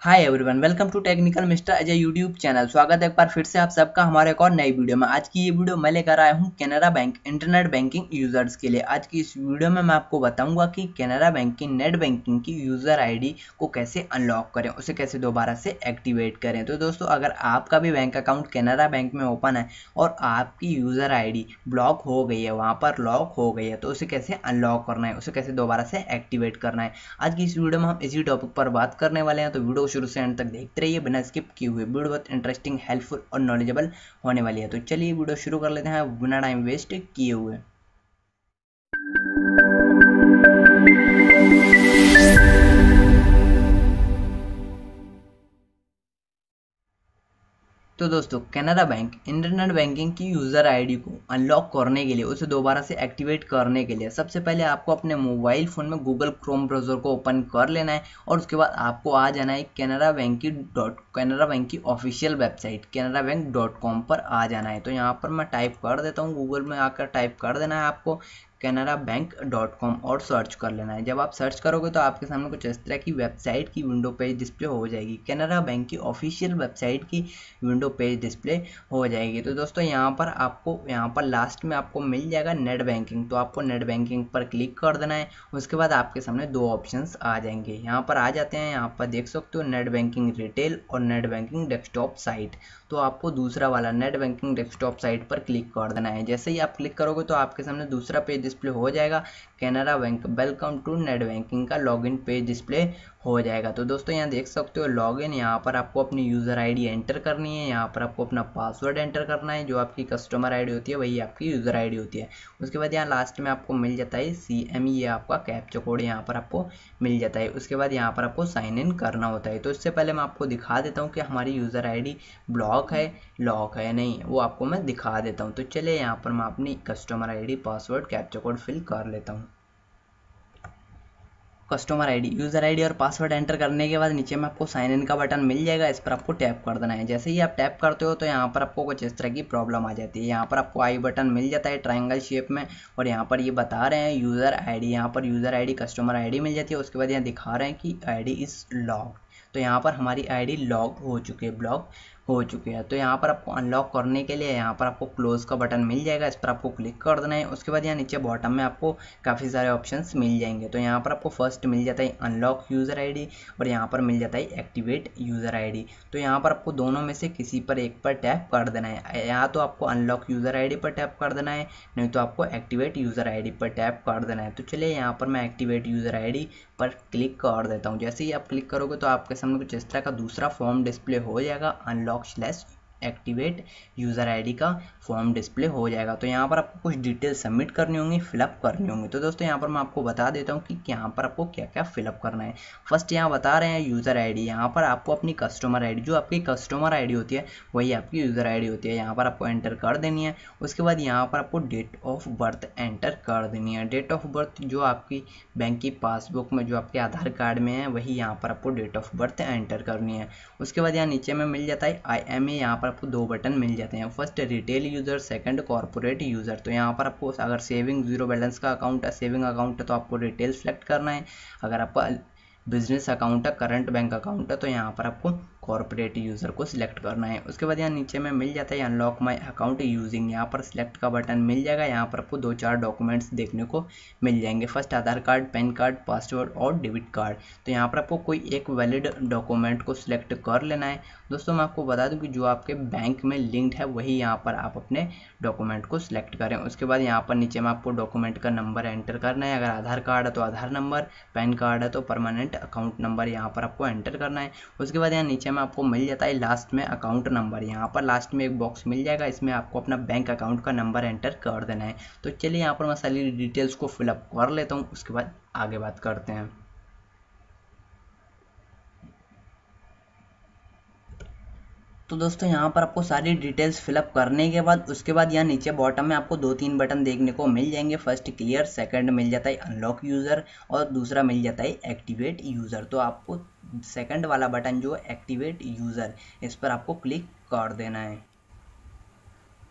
Hi everyone, welcome to technical mister Ajay YouTube channel. स्वागत है एक बार फिर से आप सबका हमारे एक और नई वीडियो में। आज की ये वीडियो मैं लेकर आया हूँ Canara bank internet banking users के लिए। आज की इस वीडियो में मैं आपको बताऊंगा कि कैनरा बैंक की नेट बैंकिंग की यूजर आईडी को कैसे अनलॉक करें, उसे कैसे दोबारा से एक्टिवेट करें। तो दोस्तों, अगर आपका भी बैंक अकाउंट कैनरा बैंक में ओपन है और आपकी यूजर आईडी ब्लॉक हो गई है, वहाँ पर लॉक हो गई है, तो उसे कैसे अनलॉक करना है, उसे कैसे दोबारा से एक्टिवेट करना है, आज की इस वीडियो में हम इसी टॉपिक पर बात करने वाले हैं। तो वीडियो शुरू से एंड तक देखते रहिए बिना स्किप किए हुए। वीडियो बहुत इंटरेस्टिंग, हेल्पफुल और नॉलेजेबल होने वाली है। तो चलिए वीडियो शुरू कर लेते हैं बिना टाइम वेस्ट किए हुए। तो दोस्तों, कैनरा बैंक इंटरनेट बैंकिंग की यूज़र आईडी को अनलॉक करने के लिए, उसे दोबारा से एक्टिवेट करने के लिए सबसे पहले आपको अपने मोबाइल फ़ोन में गूगल क्रोम ब्राउज़र को ओपन कर लेना है और उसके बाद आपको आ जाना है कैनरा बैंक की ऑफिशियल वेबसाइट canarabank.com पर आ जाना है। तो यहाँ पर मैं टाइप कर देता हूँ, गूगल में आकर टाइप कर देना है आपको canarabank.com और सर्च कर लेना है। जब आप सर्च करोगे तो आपके सामने कुछ इस तरह की वेबसाइट की विंडो पेज डिस्प्ले हो जाएगी। कैनरा बैंक की ऑफिशियल वेबसाइट की विंडो पेज डिस्प्ले हो जाएगी। तो दोस्तों, यहाँ पर लास्ट में आपको मिल जाएगा नेट बैंकिंग। तो आपको नेट बैंकिंग पर क्लिक कर देना है। उसके बाद आपके सामने दो ऑप्शंस आ जाएंगे, यहाँ पर आ जाते हैं। यहाँ पर देख सकते हो नेट बैंकिंग रिटेल और नेट बैंकिंग डेस्कटॉप साइट। तो आपको दूसरा वाला नेट बैंकिंग डेस्कटॉप साइट पर क्लिक कर देना है। जैसे ही आप क्लिक करोगे तो आपके सामने दूसरा पेज डिस्प्ले हो जाएगा, Canara bank welcome to net banking का लॉगिन पेज डिस्प्ले हो जाएगा। तो दोस्तों, यहाँ देख सकते हो लॉगिन, यहाँ पर आपको अपनी यूज़र आईडी एंटर करनी है। यहाँ पर आपको अपना पासवर्ड एंटर करना है। जो आपकी कस्टमर आईडी होती है वही आपकी यूज़र आईडी होती है। उसके बाद यहाँ लास्ट में आपको मिल जाता है CME, ये आपका कैप्चा कोड यहाँ पर आपको मिल जाता है। उसके बाद यहाँ पर आपको साइन इन करना होता है। तो इससे पहले मैं आपको दिखा देता हूँ कि हमारी यूज़र आईडी ब्लॉक है, लॉक है, नहीं, वो आपको मैं दिखा देता हूँ। तो चलिए यहाँ पर मैं अपनी customer ID, password, captcha code fill कर लेता हूँ। कस्टमर आईडी, यूज़र आईडी और पासवर्ड एंटर करने के बाद नीचे में आपको साइन इन का बटन मिल जाएगा, इस पर आपको टैप कर देना है। जैसे ही आप टैप करते हो तो यहाँ पर आपको कुछ इस तरह की प्रॉब्लम आ जाती है। यहाँ पर आपको आई बटन मिल जाता है ट्रायंगल शेप में और यहाँ पर ये बता रहे हैं यूज़र आईडी, यहाँ पर यूज़र आईडी, कस्टमर आईडी मिल जाती है। उसके बाद यहाँ दिखा रहे हैं कि आईडी इज़ लॉक्ड। तो यहाँ पर हमारी आईडी लॉक हो चुकी है, ब्लॉक हो चुके हैं। तो यहाँ पर आपको अनलॉक करने के लिए यहाँ पर आपको क्लोज का बटन मिल जाएगा, इस पर आपको क्लिक कर देना है। उसके बाद यहाँ नीचे बॉटम में आपको काफ़ी सारे ऑप्शंस मिल जाएंगे। तो यहाँ पर आपको फर्स्ट मिल जाता है अनलॉक यूज़र आईडी और यहाँ पर मिल जाता है एक्टिवेट यूज़र आईडी। तो यहाँ पर आपको दोनों में से किसी पर एक पर टैप कर देना है। या तो आपको अनलॉक यूज़र आईडी पर टैप कर देना है, नहीं तो आपको एक्टिवेट यूज़र आईडी पर टैप कर देना है। तो चलिए यहाँ पर मैं एक्टिवेट यूज़र आईडी पर क्लिक कर देता हूँ। जैसे ही आप क्लिक करोगे तो आपके सामने कुछ इस तरह का दूसरा फॉर्म डिस्प्ले हो जाएगा, unlock slash activate user ID का फॉर्म डिस्प्ले हो जाएगा। तो यहाँ पर आपको कुछ डिटेल सबमिट करनी होंगी, फिलअप करनी होंगी। तो दोस्तों, यहाँ पर मैं आपको बता देता हूँ कि यहाँ पर आपको क्या क्या फिलअप करना है। फर्स्ट यहाँ बता रहे हैं यूज़र आईडी, यहाँ पर आपको अपनी कस्टमर आईडी, जो आपकी कस्टमर आईडी होती है वही आपकी यूज़र आईडी होती है, यहाँ पर आपको एंटर कर देनी है। उसके बाद यहाँ पर आपको डेट ऑफ बर्थ एंटर कर देनी है। डेट ऑफ बर्थ जो आपकी बैंक की पासबुक में, जो आपके आधार कार्ड में है, वही यहाँ पर आपको डेट ऑफ बर्थ एंटर करनी है। उसके बाद यहाँ नीचे में मिल जाता है IMA, यहाँ पर आपको दो बटन मिल जाते हैं। First retail user, second corporate user. तो यहाँ पर आपको अगर सेविंग जीरो बैलेंस का अकाउंट है, सेविंग अकाउंट है, तो आपको रिटेल सेलेक्ट करना है। अगर आपका बिजनेस अकाउंट है, करंट बैंक अकाउंट है, तो यहाँ पर आपको कॉर्पोरेट यूज़र को सिलेक्ट करना है। उसके बाद यहाँ नीचे में मिल जाता है अनलॉक माई अकाउंट यूजिंग, यहाँ पर सिलेक्ट का बटन मिल जाएगा। यहाँ पर आपको दो चार डॉक्यूमेंट्स देखने को मिल जाएंगे। फर्स्ट आधार कार्ड, पैन कार्ड, पासवर्ड और डेबिट कार्ड। तो यहाँ पर आपको कोई एक वैलिड डॉक्यूमेंट को सिलेक्ट कर लेना है। दोस्तों, मैं आपको बता दूं कि जो आपके बैंक में लिंक्ड है वही यहाँ पर आप अपने डॉक्यूमेंट को सिलेक्ट करें। उसके बाद यहाँ पर नीचे में आपको डॉक्यूमेंट का नंबर एंटर करना है। अगर आधार कार्ड है तो आधार नंबर, पैन कार्ड है तो परमानेंट अकाउंट नंबर यहाँ पर आपको एंटर करना है। उसके बाद यहाँ नीचे में आपको मिल जाता है लास्ट में अकाउंट नंबर। यहाँ पर लास्ट में एक बॉक्स मिल जाएगा, इसमें आपको अपना बैंक अकाउंट का नंबर एंटर कर देना है। तो चलिए यहाँ पर मैं सारी डिटेल्स को फिलअप कर लेता हूँ, उसके बाद आगे बात करते हैं। तो दोस्तों, यहाँ पर आपको सारी डिटेल्स फिलअप करने के बाद उसके बाद यहाँ नीचे बॉटम में आपको दो तीन बटन देखने को मिल जाएंगे। फर्स्ट क्लियर, सेकंड मिल जाता है अनलॉक यूज़र और दूसरा मिल जाता है एक्टिवेट यूज़र। तो आपको सेकंड वाला बटन जो एक्टिवेट यूज़र, इस पर आपको क्लिक कर देना है।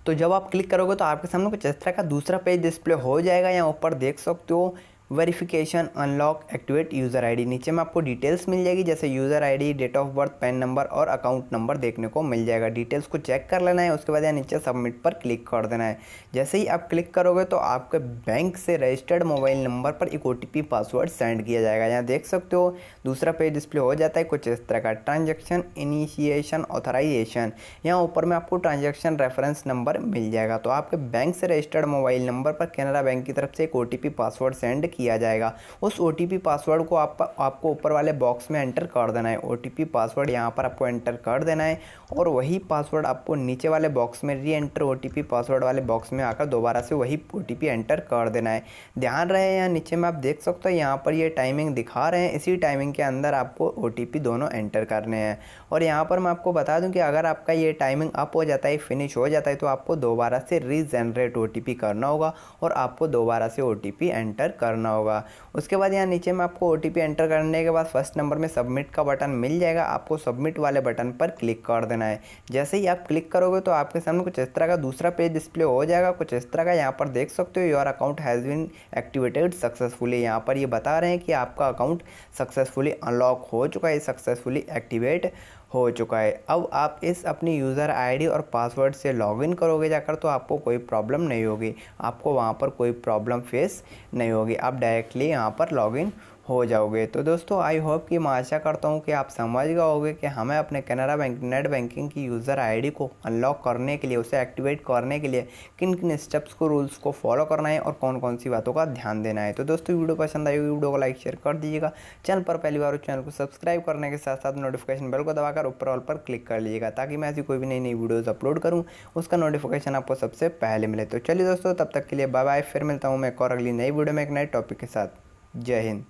तो जब आप क्लिक करोगे तो आपके सामने कुछ इस तरह का दूसरा पेज डिस्प्ले हो जाएगा। यहाँ ऊपर देख सकते हो verification, unlock, activate user ID. नीचे में आपको डिटेल्स मिल जाएगी, जैसे user ID, date of birth, PAN number और अकाउंट नंबर देखने को मिल जाएगा। डिटेल्स को चेक कर लेना है, उसके बाद यहाँ नीचे सबमिट पर क्लिक कर देना है। जैसे ही आप क्लिक करोगे तो आपके बैंक से रजिस्टर्ड मोबाइल नंबर पर एक OTP पासवर्ड सेंड किया जाएगा। यहाँ देख सकते हो दूसरा पेज डिस्प्ले हो जाता है कुछ इस तरह का, ट्रांजैक्शन इनिशिएशन ऑथराइजेशन। यहाँ ऊपर में आपको ट्रांजैक्शन रेफरेंस नंबर मिल जाएगा। तो आपके बैंक से रजिस्टर्ड मोबाइल नंबर पर कैनरा बैंक की तरफ से एक OTP पासवर्ड सेंड किया जाएगा। उस OTP पासवर्ड को आपको ऊपर वाले बॉक्स में एंटर कर देना है। OTP पासवर्ड यहाँ पर आपको एंटर कर देना है और वही पासवर्ड आपको नीचे वाले बॉक्स में री एंटर OTP पासवर्ड वाले बॉक्स में आकर दोबारा से वही OTP एंटर कर देना है। ध्यान रहे यहाँ नीचे में आप देख सकते हो यहाँ पर ये टाइमिंग दिखा रहे हैं, इसी टाइमिंग के अंदर आपको OTP दोनों एंटर करने हैं। और यहाँ पर मैं आपको बता दूँ कि अगर आपका ये टाइमिंग अप हो जाता है, फिनिश हो जाता है, तो आपको दोबारा से रीजनरेट OTP करना होगा और आपको दोबारा से OTP एंटर करना होगा। उसके बाद यहाँ नीचे में आपको OTP एंटर करने के बाद फर्स्ट नंबर में सबमिट का बटन मिल जाएगा। आपको सबमिट वाले बटन पर क्लिक कर देना है। जैसे ही आप क्लिक करोगे तो आपके सामने कुछ इस तरह का दूसरा पेज डिस्प्ले हो जाएगा, कुछ इस तरह का। यहाँ पर देख सकते हो your account has been activated successfully. यहाँ पर ये बता रहे हैं कि आपका अकाउंट सक्सेसफुली अनलॉक हो चुका है, सक्सेसफुली एक्टिवेट हो चुका है। अब आप इस अपनी यूज़र आईडी और पासवर्ड से लॉगिन करोगे जाकर तो आपको कोई प्रॉब्लम नहीं होगी, आपको वहाँ पर कोई प्रॉब्लम फेस नहीं होगी, आप डायरेक्टली यहाँ पर लॉगिन हो जाओगे। तो दोस्तों आई होप कि मैं आशा करता हूँ कि आप समझ गए होंगे कि हमें अपने कैनरा बैंक नेट बैंकिंग की यूज़र आईडी को अनलॉक करने के लिए, उसे एक्टिवेट करने के लिए किन किन स्टेप्स को, रूल्स को फॉलो करना है और कौन कौन सी बातों का ध्यान देना है। तो दोस्तों वीडियो पसंद आई होगी, वीडियो को लाइक शेयर कर दीजिएगा। चैनल पर पहली बार चैनल को सब्सक्राइब करने के साथ साथ नोटिफिकेशन बेल को दबाकर ऊपर ऑल पर क्लिक कर लीजिएगा, ताकि मैं ऐसी कोई भी नई वीडियोज़ अपलोड करूँ उसका नोटिफिकेशन आपको सबसे पहले मिले। तो चलिए दोस्तों तब तक के लिए बाय बाय, फिर मिलता हूँ मैं एक और अगली नई वीडियो में एक नए टॉपिक के साथ। जय हिंद।